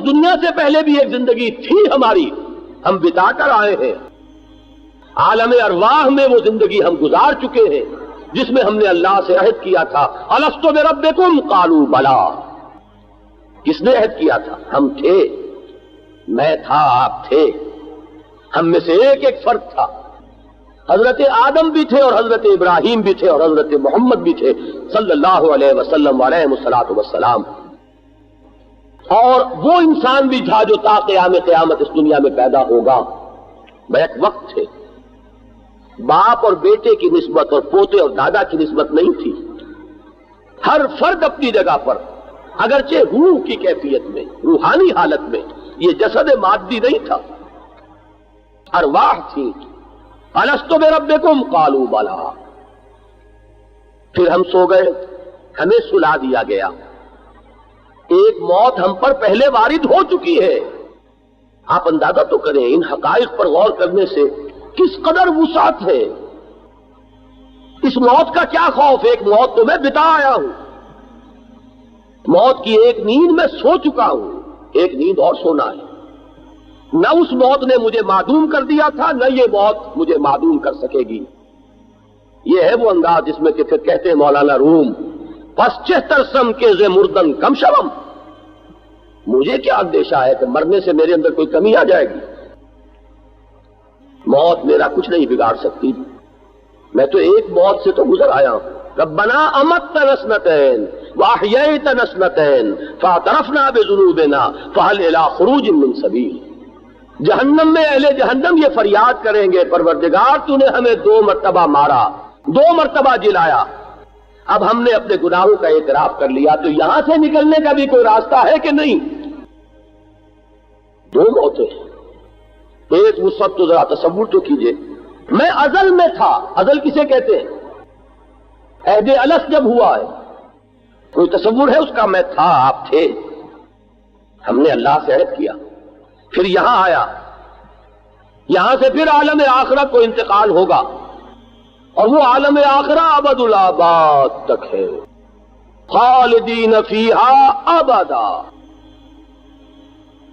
دنیا سے پہلے بھی ایک زندگی تھی ہماری، ہم بتا کر آئے ہیں، عالم ارواح میں وہ زندگی ہم گزار چکے ہیں جس میں ہم نے اللہ سے عہد کیا تھا، الست بربکم قالوا بلا۔ کس نے عہد کیا تھا؟ ہم تھے، میں تھا، آپ تھے، ہم میں سے ایک ایک فرد تھا۔ حضرت آدم بھی تھے اور حضرت ابراہیم بھی تھے اور حضرت محمد بھی تھے صلی اللہ علیہ وسلم علیہ الصلوۃ والسلام، اور وہ انسان بھی تھا جو تا قیام قیامت اس دنیا میں پیدا ہوگا۔ بیک وقت تھے، باپ اور بیٹے کی نسبت اور پوتے اور دادا کی نسبت نہیں تھی، ہر فرد اپنی جگہ پر، اگرچہ روح کی کیفیت میں، روحانی حالت میں، یہ جسد مادی نہیں تھا، ارواح تھی۔ الست بربکم قالوا بلا۔ پھر ہم سو گئے، ہمیں سلا دیا گیا، ایک موت ہم پر پہلے وارد ہو چکی ہے۔ آپ اندازہ تو کریں، ان حقائق پر غور کرنے سے کس قدر وسعت ہے۔ اس موت کا کیا خوف؟ ایک موت تو میں بتا آیا ہوں، موت کی ایک نیند میں سو چکا ہوں، ایک نیند اور سونا ہے۔ نہ اس موت نے مجھے معدوم کر دیا تھا، نہ یہ موت مجھے معدوم کر سکے گی۔ یہ ہے وہ انداز جس میں کہ پھر کہتے ہیں مولانا روم، پس 74 سم کے ز مردن کم شوم، مجھے کیا اندیشہ ہے کہ مرنے سے میرے اندر کوئی کمی آ جائے گی؟ موت میرا کچھ نہیں بگاڑ سکتی، میں تو ایک موت سے تو گزر آیا ہوں۔ ربنا امتنا سنتین واحییتنا سنتین فاعترفنا بذنوبنا فهل الى خروج من سبیل۔ جہنم میں اہل جہنم یہ فریاد کریں گے، پروردگار تو نے ہمیں 2 مرتبہ مارا، 2 مرتبہ جلایا، اب ہم نے اپنے گناہوں کا اعتراف کر لیا، تو یہاں سے نکلنے کا بھی کوئی راستہ ہے کہ نہیں؟ 2 موتیں، ایک وسعت تو ذرا تصور تو کیجئے، میں ازل میں تھا، ازل کسے کہتے ہیں؟ عہد الست جب ہوا ہے، کوئی تصور ہے اس کا؟ میں تھا، آپ تھے، ہم نے اللہ سے عہد کیا، پھر یہاں آیا، یہاں سے پھر عالم آخرت کو انتقال ہوگا، اور وہ عالم آخرہ ابد الآباد تک ہے، خالدین فیہا ابدا۔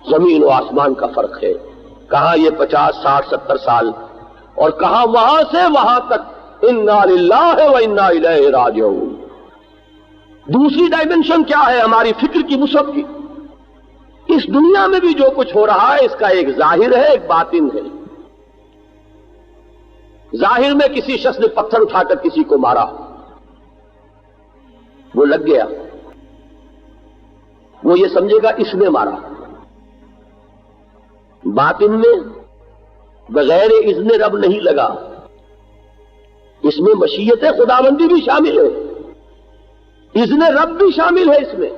زمین و آسمان کا فرق ہے، کہاں یہ 50 60 70 سال، اور کہاں وہاں سے وہاں تک انا للہ و انا الیہ راجعون۔ دوسری ڈائمنشن کیا ہے ہماری فکر کی وسعت کی؟ اس دنیا میں بھی جو کچھ ہو رہا ہے اس کا ایک ظاہر ہے، ایک باطن ہے۔ ظاہر میں کسی شخص نے پتھر اٹھا کر کسی کو مارا، وہ لگ گیا، وہ یہ سمجھے گا اس نے مارا۔ باطن میں بغیر اذن رب نہیں لگا، اس میں مشیت خداوندی بھی شامل ہے، اذن رب بھی شامل ہے، اس میں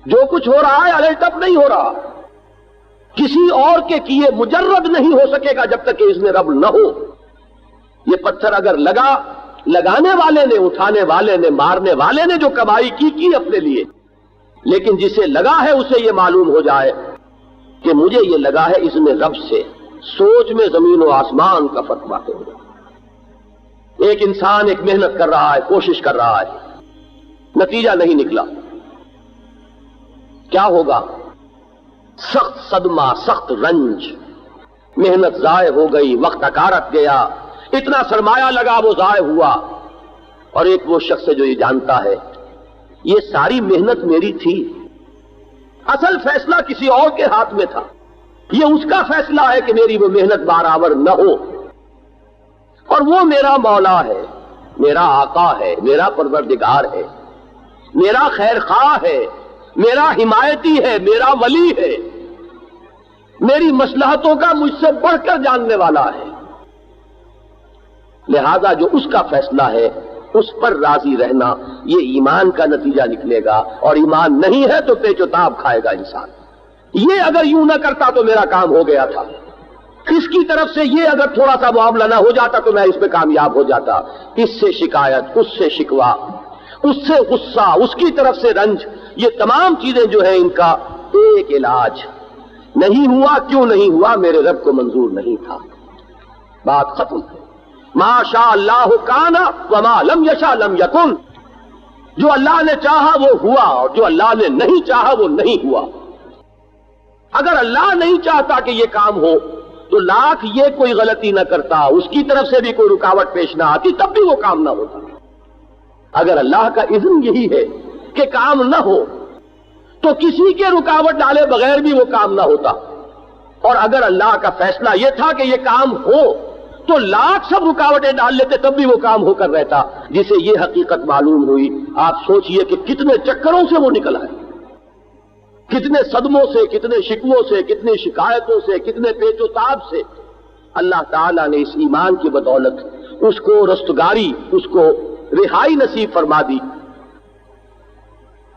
جو کچھ ہو رہا ہے الٹ اپ نہیں ہو رہا، کسی اور کے کیے مجرد نہیں ہو سکے گا جب تک کہ اذن رب نہ ہو۔ یہ پتھر اگر لگا، لگانے والے نے، اٹھانے والے نے، مارنے والے نے جو کمائی کی اپنے لیے، لیکن جسے لگا ہے اسے یہ معلوم ہو جائے کہ مجھے یہ لگا ہے اذن رب سے، سوچ میں زمین و آسمان کا فرق واقع ہو جائے۔ ایک انسان ایک محنت کر رہا ہے، کوشش کر رہا ہے، نتیجہ نہیں نکلا، کیا ہوگا؟ سخت صدمہ، سخت رنج، محنت ضائع ہو گئی، وقت اکارت گیا، اتنا سرمایہ لگا وہ ضائع ہوا۔ اور ایک وہ شخص ہے جو یہ جانتا ہے یہ ساری محنت میری تھی، اصل فیصلہ کسی اور کے ہاتھ میں تھا، یہ اس کا فیصلہ ہے کہ میری وہ محنت برابر نہ ہو، اور وہ میرا مولا ہے، میرا آقا ہے، میرا پروردگار ہے، میرا خیر خواہ ہے، میرا حمایتی ہے، میرا ولی ہے، میری مصلحتوں کا مجھ سے بڑھ کر جاننے والا ہے، لہذا جو اس کا فیصلہ ہے اس پر راضی رہنا، یہ ایمان کا نتیجہ نکلے گا، اور ایمان نہیں ہے تو پیچ و تاب کھائے گا انسان۔ یہ اگر یوں نہ کرتا تو میرا کام ہو گیا تھا، اس کی طرف سے یہ اگر تھوڑا سا معاملہ نہ ہو جاتا تو میں اس پہ کامیاب ہو جاتا، اس سے شکایت، اس سے شکوہ، اس سے غصہ، اس کی طرف سے رنج، یہ تمام چیزیں جو ہیں ان کا ایک علاج، نہیں ہوا کیوں نہیں ہوا؟ میرے رب کو منظور نہیں تھا، بات ختم ہے۔ ما شاء اللہ کان وما لم یشاء لم یکن۔ جو اللہ نے چاہا وہ ہوا اور جو اللہ نے نہیں چاہا وہ نہیں ہوا۔ اگر اللہ نہیں چاہتا کہ یہ کام ہو تو لاکھ یہ کوئی غلطی نہ کرتا، اس کی طرف سے بھی کوئی رکاوٹ پیش نہ آتی، تب بھی وہ کام نہ ہوتا۔ اگر اللہ کا اذن یہی ہے کہ کام نہ ہو تو کسی کے رکاوٹ ڈالے بغیر بھی وہ کام نہ ہوتا، اور اگر اللہ کا فیصلہ یہ تھا کہ یہ کام ہو تو لاکھ سب رکاوٹیں ڈال لیتے تب بھی وہ کام ہو کر رہتا۔ جسے یہ حقیقت معلوم ہوئی، آپ سوچئے کہ کتنے چکروں سے وہ نکل آئے، کتنے صدموں سے، کتنے شکووں سے، کتنی شکایتوں سے، کتنے پیچ و تاب سے اللہ تعالیٰ نے اس ایمان کی بدولت اس کو رستگاری، اس کو رہائی نصیب فرما دی۔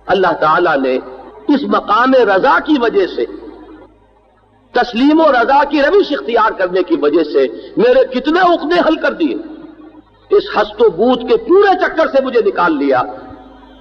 اللہ تعالیٰ نے اس مقام رضا کی وجہ سے، تسلیم و رضا کی روش اختیار کرنے کی وجہ سے میرے کتنے عقدے حل کر دیے، اس ہست و بوت کے پورے چکر سے مجھے نکال لیا۔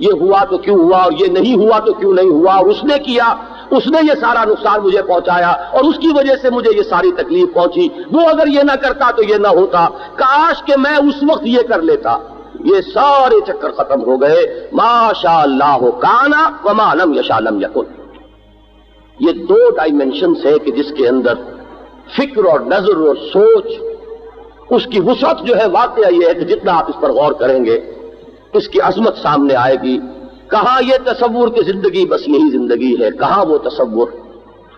یہ ہوا تو کیوں ہوا، اور یہ نہیں ہوا تو کیوں نہیں ہوا، اور اس نے کیا، اس نے یہ سارا نقصان مجھے پہنچایا، اور اس کی وجہ سے مجھے یہ ساری تکلیف پہنچی، وہ اگر یہ نہ کرتا تو یہ نہ ہوتا، کاش کہ میں اس وقت یہ کر لیتا۔ یہ سارے چکر ختم ہو گئے۔ ما شاء اللہ کان وما لم یشاء لم یکن۔ یہ دو ڈائمنشنز ہے کہ جس کے اندر فکر اور نظر اور سوچ، اس کی وسعت جو ہے، واقعہ یہ ہے کہ جتنا آپ اس پر غور کریں گے اس کی عظمت سامنے آئے گی۔ کہاں یہ تصور کہ زندگی بس یہی زندگی ہے، کہاں وہ تصور،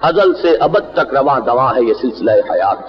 ازل سے ابد تک رواں دواں ہے یہ سلسلہ حیات۔